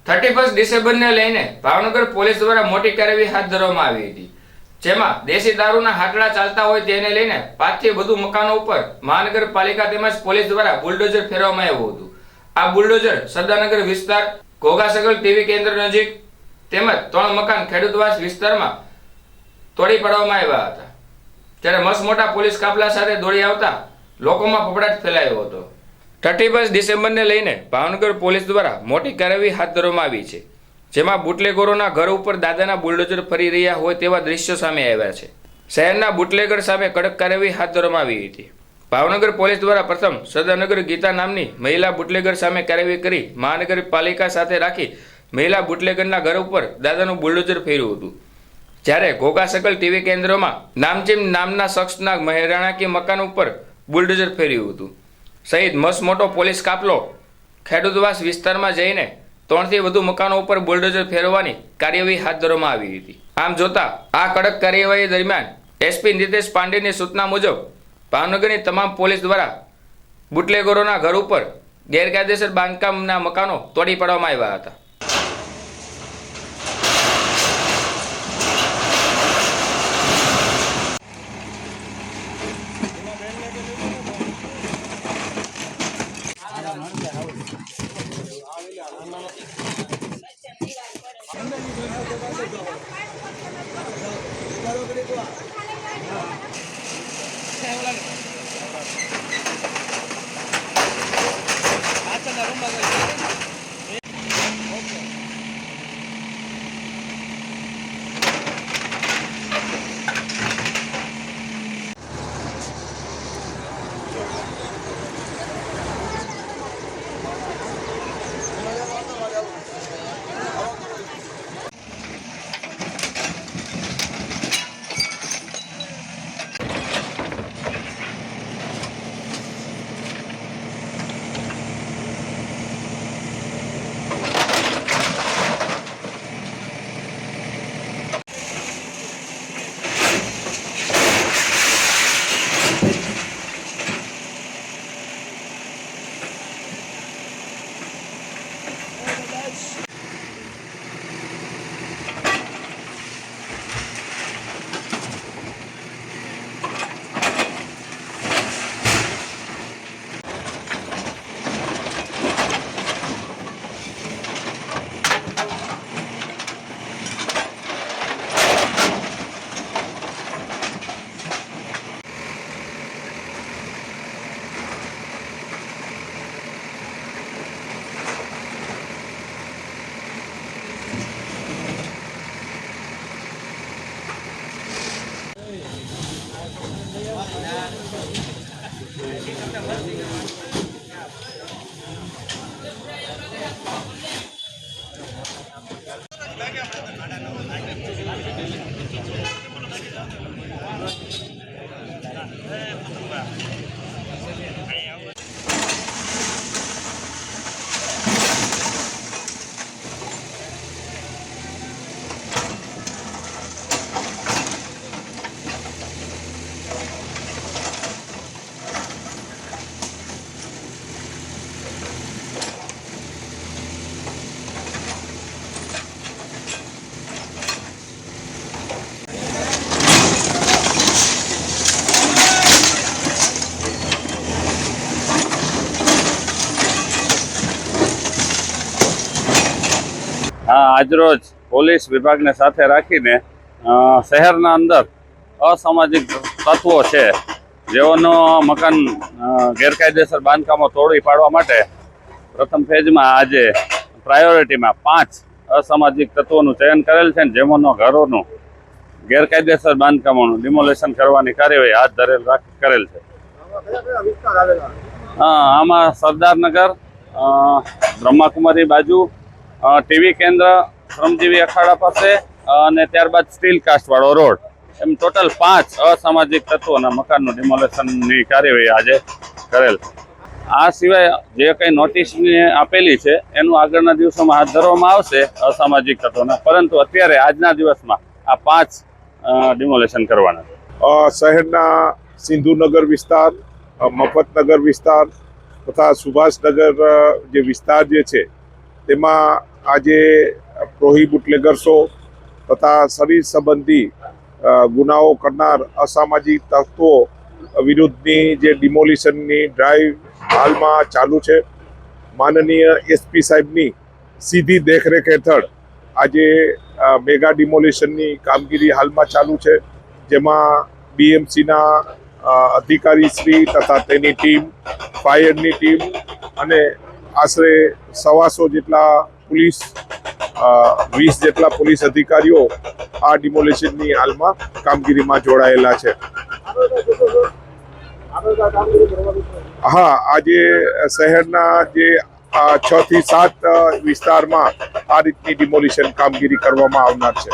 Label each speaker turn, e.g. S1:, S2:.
S1: 31 ડિસેમ્બરને લઈને ભાવનગર પોલીસ દ્વારા મોટી કાર્યવાહી હાથ ધરવામાં આવી હતી, જેમાં દેશી દારૂના હાટડા ચાલતા હોય તેને લઈને 5 થી વધુ મકાનો ઉપર મહાનગરપાલિકા તેમજ પોલીસ દ્વારા બુલડોઝર ફેરવવામાં આવ્યું હતું। આ બુલડોઝર સરદારનગર વિસ્તાર, ઘોઘાસગર ટીવી કેન્દ્ર નજીક તેમજ 3 મકાન ખેડૂતવાસ વિસ્તારમાં તોડી પાડવામાં આવ્યા હતા, ત્યારે મસમોટા પોલીસ કાફલા સાથે દોડી આવતા લોકોમાં ફફડાટ ફેલાયો હતો। 31 ડિસેમ્બરને લઈને ભાવનગર પોલીસ દ્વારા મોટી કાર્યવાહી હાથ ધરવામાં આવી છે, જેમાં બુટલેગરોના ઘર ઉપર દાદાના બુલડોઝર ફરી રહ્યા હોય તેવા દ્રશ્યો સામે આવ્યા છે। શહેરના બુટલેગર સામે કડક કાર્યવાહી હાથ ધરવામાં આવી હતી। ભાવનગર પોલીસ દ્વારા પ્રથમ સરદારનગર ગીતા નામની મહિલા બુટલેગર સામે કાર્યવાહી કરી મહાનગરપાલિકા સાથે રાખી મહિલા બુટલેગરના ઘર ઉપર દાદાનું બુલડોઝર ફેર્યું હતું, જ્યારે ઘોઘાસગર ટીવી કેન્દ્રમાં નામચીમ નામના શખ્સના મહેરાણાકી મકાન ઉપર બુલડોઝર ફેર્યું હતું સહિત મસમોટો પોલીસ કાફલો ખેડૂતવાસ વિસ્તારમાં જઈને 3 થી વધુ મકાનો ઉપર બુલડોઝર ફેરવવાની કાર્યવાહી હાથ ધરવામાં આવી હતી। આમ જોતા આ કડક કાર્યવાહી દરમિયાન એસપી નીતેશ પાંડેની સૂચના મુજબ ભાવનગરની તમામ પોલીસ દ્વારા બુટલેગરોના ઘર ઉપર ગેરકાયદેસર બાંધકામના મકાનો તોડી પાડવામાં આવ્યા હતા।
S2: આજરોજ પોલીસ વિભાગને સાથે રાખીને શહેરના અંદર અસામાજિક તત્વો છે જેઓનો મકાન ગેરકાયદેસર બાંધકામો તોડી પાડવા માટે પ્રથમ ફેઝમાં આજે પ્રાયોરિટીમાં 5 અસામાજિક તત્વોનું ચયન કરેલ છે, જેમનો ઘરોનું ગેરકાયદેસર બાંધકામોનું ડિમોલેશન કરવાની કાર્યવાહી હાથ કરેલ છે। આમાં સરદારનગર, બ્રહ્માકુમારી બાજુ, ટીવી કેન્દ્ર, શ્રમજીવી અખાડા પાસે અને ત્યારબાદ સ્ટીલ કાસ્ટવાળો રોડ, એમ ટોટલ 5 અસામાજિક તત્વોના મકાનનું ડિમોલેશનની કાર્યવાહી આજે કરેલ છે। આ સિવાય જે કંઈ નોટિસ આપેલી છે એનું આગળના દિવસોમાં હાથ ધરવામાં આવશે અસામાજિક તત્વોના, પરંતુ અત્યારે આજના દિવસમાં આ 5 ડિમોલેશન કરવાના છે।
S3: શહેરના સિંધુનગર વિસ્તાર, મફતનગર વિસ્તાર તથા સુભાષનગર જે વિસ્તાર જે છે તેમાં આજે પ્રોહી બુટલેગર્સો તથા શરીર સંબંધી ગુનાઓ કરનાર અસામાજિક તત્વો વિરુદ્ધની જે ડિમોલિશનની ડ્રાઈવ હાલમાં ચાલુ છે. માનનીય એસપી સાહેબની સીધી દેખરેખ હેઠળ આજે મેગા ડિમોલિશનની કામગીરી હાલમાં ચાલુ છે, જેમાં બીએમસીના અધિકારીશ્રી તથા તેની ટીમ, ફાયરની ટીમ અને આશરે 125 જેટલા પોલીસ 20 જેટલા પોલીસ અધિકારીઓ આ ડિમોલિશનની હાલમાં કામગીરીમાં જોડાયેલા છે. હા, આજે શહેરના જે 6 થી 7 વિસ્તારમાં આ રીતની ડિમોલિશન કામગીરી કરવામાં આવનાર છે.